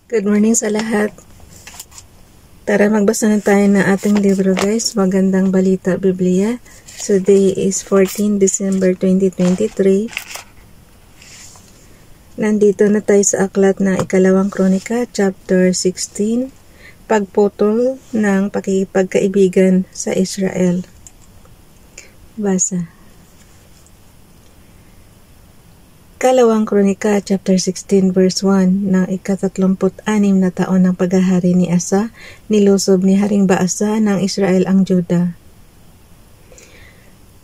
Good morning sa lahat. Tara magbasa na tayo ng ating libro guys. Magandang Balita Biblia. Today is 14 December 2023. Nandito na tayo sa aklat ng Ikalawang Kronika, chapter 16. Pagputol ng pakikipagkaibigan sa Israel. Basa. Ikalawang Kronika, chapter 16, verse 1, ng ika-36 na taon ng paghahari ni Asa, nilusob ni Haring Baasa ng Israel ang Juda.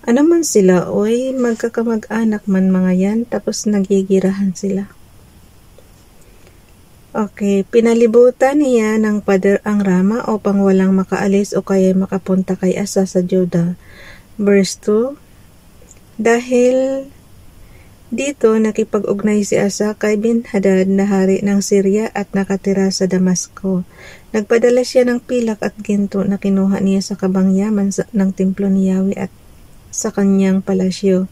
Ano man sila, oy, magkakamag-anak man mga yan, tapos nagigirahan sila. Okay, pinalibutan niya ng pader ang Rama upang walang makaalis o kaya makapunta kay Asa sa Juda. Verse 2, dahil dito nakipag-ugnay si Asa kay Ben-Hadad na hari ng Syria at nakatira sa Damasco. Nagpadala siya ng pilak at ginto na kinuha niya sa kabangyaman ng templo ni Yahweh at sa kanyang palasyo.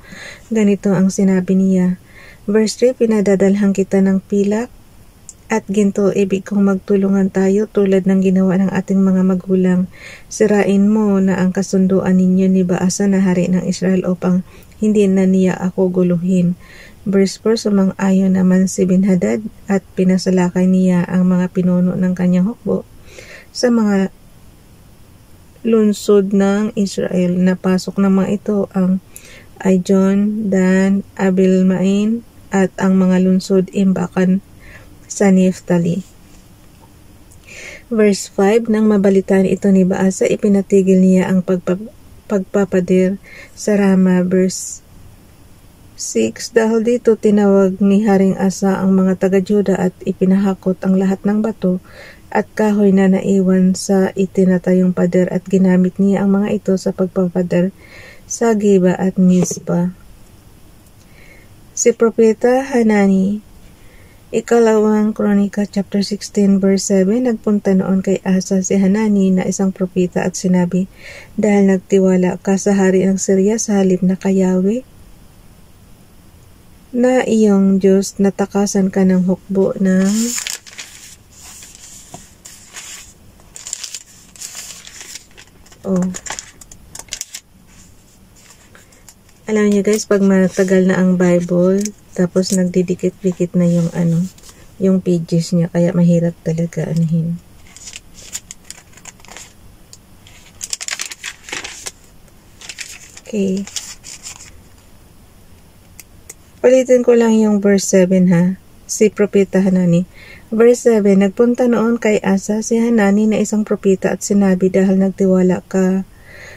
Ganito ang sinabi niya. Verse 3, pinadadalhan kita ng pilak at ginto, ibig kong magtulungan tayo tulad ng ginawa ng ating mga magulang. Sirain mo na ang kasunduan ninyo ni Baasa na hari ng Israel upang hindi na niya ako guluhin. Verse 4, sumang-ayon naman si Ben-Hadad at pinasalakay niya ang mga pinuno ng kanyang hukbo sa mga lungsod ng Israel. Napasok ng mga ito ang Aijon, Dan, Abel-Maim at ang mga lungsod imbakan sa Naphtali. Verse 5, nang mabalitaan ito ni Baasa, ipinatigil niya ang pagpapadir sa Rama. Verse 6, dahil dito tinawag ni Haring Asa ang mga taga-Juda at ipinahakot ang lahat ng bato at kahoy na naiwan sa itinatayong pader at ginamit niya ang mga ito sa pagpapader sa Giba at Mizpa. Si Propeta Hanani, Ikalawang Kronika, chapter 16, verse 7, nagpunta noon kay Asa si Hanani na isang propeta at sinabi, dahil nagtiwala ka sa hari ng Syria sa halip na kay Yahweh, na iyong Diyos, natakasan ka ng hukbo ng Alam niyo guys, pag matagal na ang Bible, tapos nagdidikit-dikit na yung pages niya, kaya mahirap talaga anihin. Okay. Ulitin ko lang yung verse 7 ha. Si Propeta Hanani. Verse 7, nagpunta noon kay Asa si Hanani na isang propeta at sinabi, dahil nagtiwala ka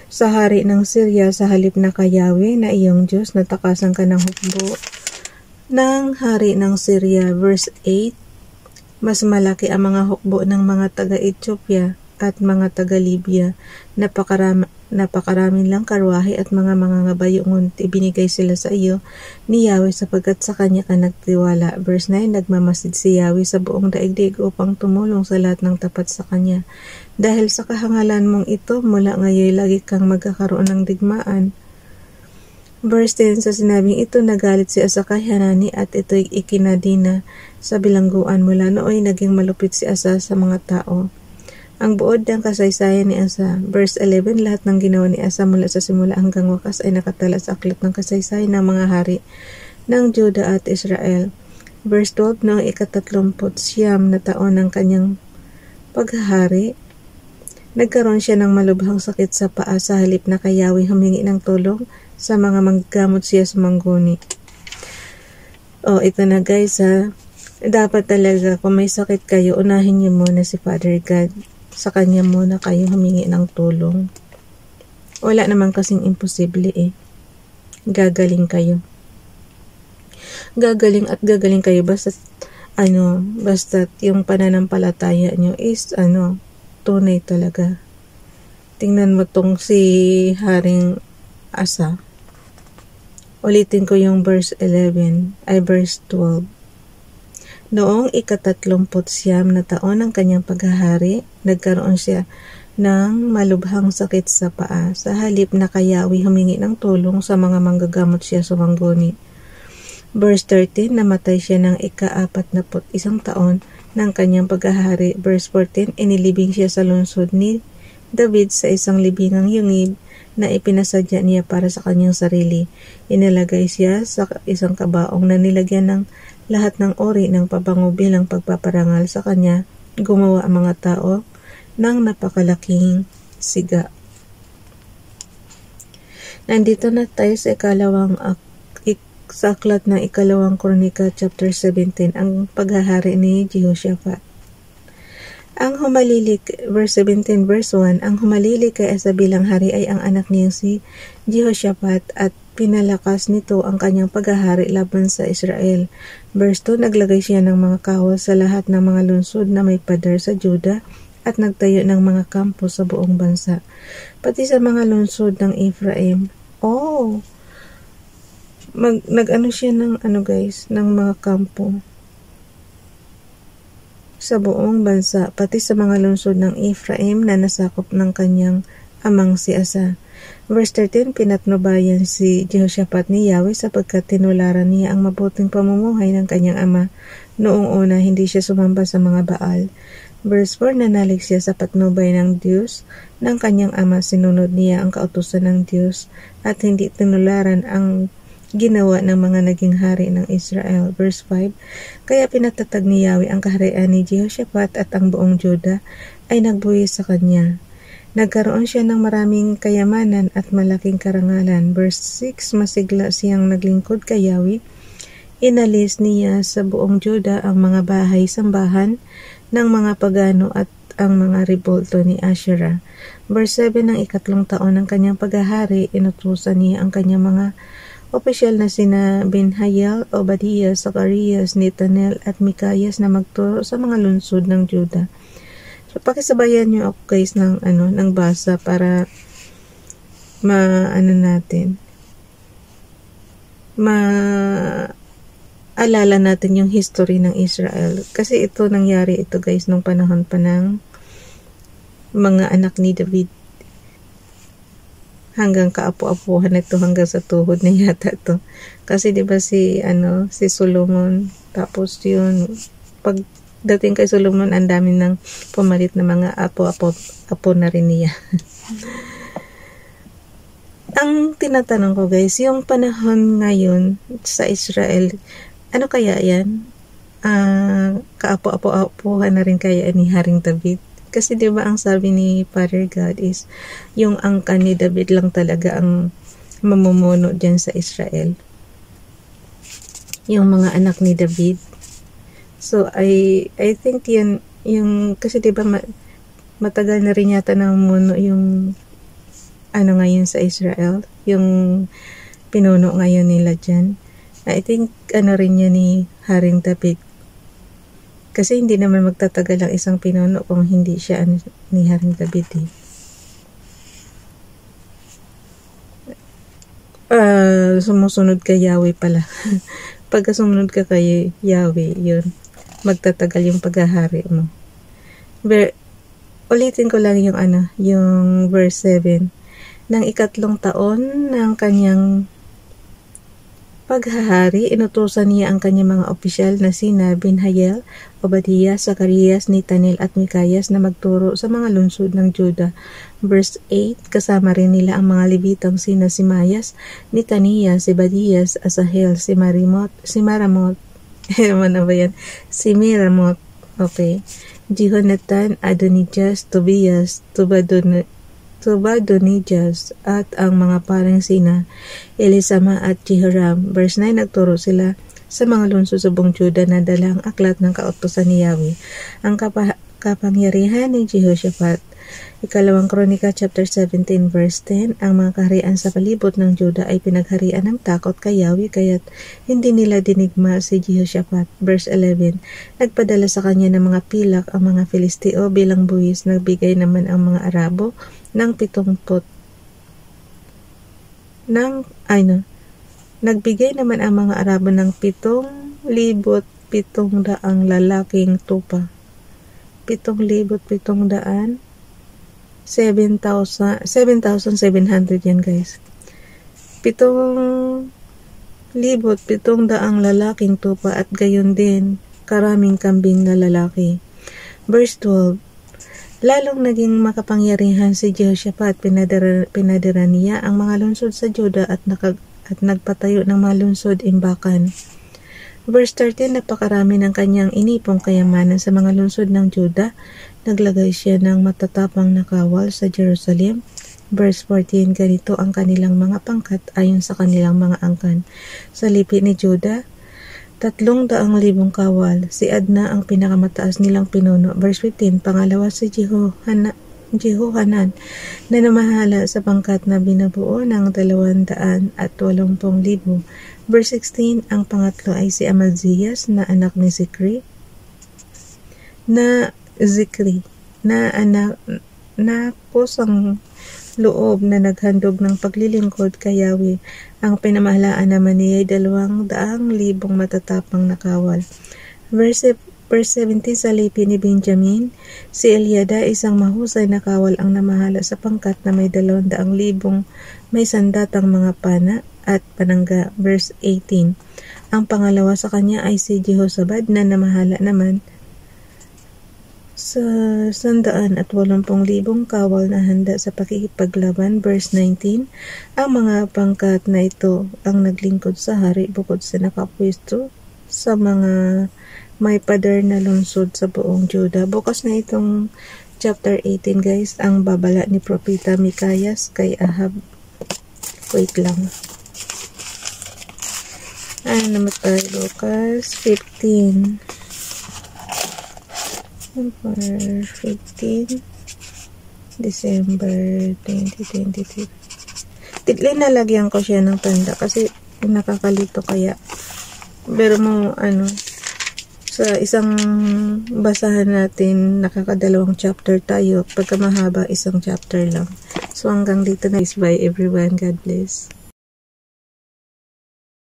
sa hari ng Syria sa halip na kay Yahweh na iyong Diyos, natakasan ka ng hukbo ng hari ng Syria. Verse 8, mas malaki ang mga hukbo ng mga taga-Ethiopia at mga taga-Libya. Napakaraming lang karwahe at mga ngabayo, ngunit ibinigay sila sa iyo ni Yahweh sapagkat sa kanya ka nagtiwala. Verse 9, nagmamasid si Yahweh sa buong daigdig upang tumulong sa lahat ng tapat sa kanya. Dahil sa kahangalan mong ito, mula ngayon lagi kang magkakaroon ng digmaan. Verse 10, sa sinabing ito, nagalit si Asa kay Hanani at ito'y ikinadina sa bilangguan. Mula nooy naging malupit si Asa sa mga tao. Ang buod ng kasaysayan ni Asa. Verse 11, lahat ng ginawa ni Asa mula sa simula hanggang wakas ay nakatala sa aklat ng kasaysayan ng mga hari ng Juda at Israel. Verse 12, noong ika-39 na taon ng kanyang paghahari, nagkaroon siya ng malubhang sakit sa paa sa halip na kay Yahweh humingi ng tulong sa mga manggamot siya sa mangguni. Ito na guys ha. Dapat talaga kung may sakit kayo, unahin niyo muna si Father God. Sa kanya muna kayo humingi ng tulong. Wala naman kasing imposible Gagaling kayo. Gagaling kayo basta yung pananampalataya nyo is tunay talaga. Tingnan mo tong si Haring Asa. Ulitin ko yung verse 12. Noong ika-39 na taon ng kanyang paghahari, nagkaroon siya ng malubhang sakit sa paa. Sa halip na kay Yahweh humingi ng tulong sa mga manggagamot siya sa mangguni. Verse 13, namatay siya ng ika-41 taon ng kanyang paghahari. Verse 14, inilibing siya sa lungsod ni David sa isang libingang yungib na ipinasadya niya para sa kanyang sarili. Inilagay siya sa isang kabaong na nilagyan ng lahat ng uri ng pabango bilang pagpaparangal sa kanya. Gumawa ang mga tao ng napakalaking siga. Nandito na tayo sa aklat ng ikalawang Kronika chapter 17, ang paghahari ni Jehoshaphat. Ang humalilik, verse 17, verse 1, ang humalilik kay Asa bilang hari ay ang anak niyang si Jehoshaphat at pinalakas nito ang kanyang paghahari laban sa Israel. Verse 2, naglagay siya ng mga kahoy sa lahat ng mga lungsod na may pader sa Juda at nagtayo ng mga kampo sa buong bansa, pati sa mga lungsod ng Ephraim. Nag-ano siya ng ng mga kampo sa buong bansa, pati sa mga lungsod ng Ephraim na nasakop ng kanyang amang si Asa. Verse 13, pinatnubayan si Jehoshaphat ni Yahweh sapagkat tinularan niya ang mabuting pamumuhay ng kanyang ama. Noong una, hindi siya sumamba sa mga Baal. Verse 4, nanalig siya sa patnubay ng Diyos ng kanyang ama. Sinunod niya ang kautusan ng Diyos at hindi tinularan ang ginawa ng mga naging hari ng Israel. Verse 5, kaya pinatatag ni Yahweh ang kaharian ni Jehoshaphat at ang buong Juda ay nagbuwis sa kanya. Nagkaroon siya ng maraming kayamanan at malaking karangalan. Verse 6, masigla siyang naglingkod kay Yahweh. Inalis niya sa buong Juda ang mga bahay-sambahan ng mga pagano at ang mga rebulto ni Asherah. Verse 7, ng ikatlong taon ng kanyang paghahari, inutusan niya ang kanyang mga opisyal na sina Benhayel, Obadiah, Zacarias, Netanel at Mikayas na magturo sa mga lungsod ng Juda. So, pakisabayan niyo ako guys ng basa para maalala natin yung history ng Israel. Kasi ito nangyari ito guys nung panahon pa ng mga anak ni David. Hanggang kaapu-apuhan ito, hanggang sa tuhod na yata ito. Kasi 'di ba si Solomon, tapos yun pagdating kay Solomon, ang dami ng pumalit na mga apo na rin niya. Ang tinatanong ko guys, yung panahon ngayon sa Israel, ano kaya yan? Kaapo-apuhan na rin kaya ni Haring David? Kasi 'di ba ang sabi ni Father God is yung angkan ni David lang talaga ang mamumuno diyan sa Israel. Yung mga anak ni David. So I think yan yung kasi 'di ba matagal na rin yata namumuno yung ngayon sa Israel, yung pinuno ngayon nila diyan. I think rin yan ni Haring David. Kasi hindi naman magtatagal ang isang pinuno kung hindi siya ni Haring David sumusunod kay Yahweh pala. Pagka sumunod ka kay Yahweh, yun, magtatagal yung paghahari mo. Ulitin ko lang yung verse 7. Nang ikatlong taon ng kanyang paghahari, inutusan niya ang kanyang mga opisyal na sina Benhayel, Obadiah, Zacarias, Netanel at Mikayas na magturo sa mga lungsod ng Juda. Verse 8, kasama rin nila ang mga Levitang sina Simayas, Netaniah, Zebadias, Asahel, Simiramot, okay, Jehonatan, Adonijah, Tobias, Tobadonijah at ang mga parang sina Elisama at Jehoram. Verse 9, nagturo sila sa mga lungsod sa buong Juda na dala ang aklat ng kautusan ni Yahweh. Ang kapangyarihan ni Jehoshaphat. Ikalawang Kronika chapter 17 verse 10, ang mga kaharian sa palibot ng Juda ay pinagharian ng takot kay Yahweh, kaya't hindi nila dinigma si Jehoshaphat. Verse 11, nagpadala sa kanya ng mga pilak ang mga Filisteo bilang buwis. Nagbigay naman ang mga Arabo ng nagbigay naman ang mga Arabo ng 7,700 lalaking tupa. 7,700 7,700 yan guys. 7,700 lalaking tupa at gayon din karaming kambing na lalaki. Verse 12, lalong naging makapangyarihan si Jehoshaphat, pinadira niya ang mga lungsod sa Juda at nagpatayo ng mga lungsod imbakan. Verse 13, napakarami ng kanyang inipong kayamanan sa mga lungsod ng Juda. Naglagay siya ng matatapang na kawal sa Jerusalem. Verse 14, ganito ang kanilang mga pangkat ayon sa kanilang mga angkan. Sa lipi ni Juda, 300,000 kawal. Si Adna ang pinakamataas nilang pinuno. Verse 15, pangalawa si Jehohanan na namahala sa pangkat na binabuo ng 280,000. Verse 16, ang pangatlo ay si Amazias na anak ni Zikri na anak na kusang loob na naghandog ng paglilingkod kay Yahweh. Ang pinamahalaan naman niya ay 200,000 matatapang na kawal. Verse 17, sa lipi ni Benjamin, si Eliada isang mahusay na kawal ang namahala sa pangkat na may 200,000 may sandatang mga pana at panangga. Verse 18, ang pangalawa sa kanya ay si Jehozabad na namahala naman sa 180,000 kawal na handa sa pakikipaglaban. Verse 19, ang mga pangkat na ito ang naglingkod sa hari bukod sa nakapwesto sa mga may pader na lungsod sa buong Juda. Bukas na itong chapter 18 guys, ang babala ni Propeta Mikayas kay Ahab. Wait lang. Naman tayo, Lucas 15. Number 15 December 2023. Linalagyan ko siya ng tanda kasi nakakalito kaya. Pero sa isang basahan natin, nakakadalawang chapter tayo. Pagka mahaba, isang chapter lang. So hanggang dito na. Bye everyone. God bless.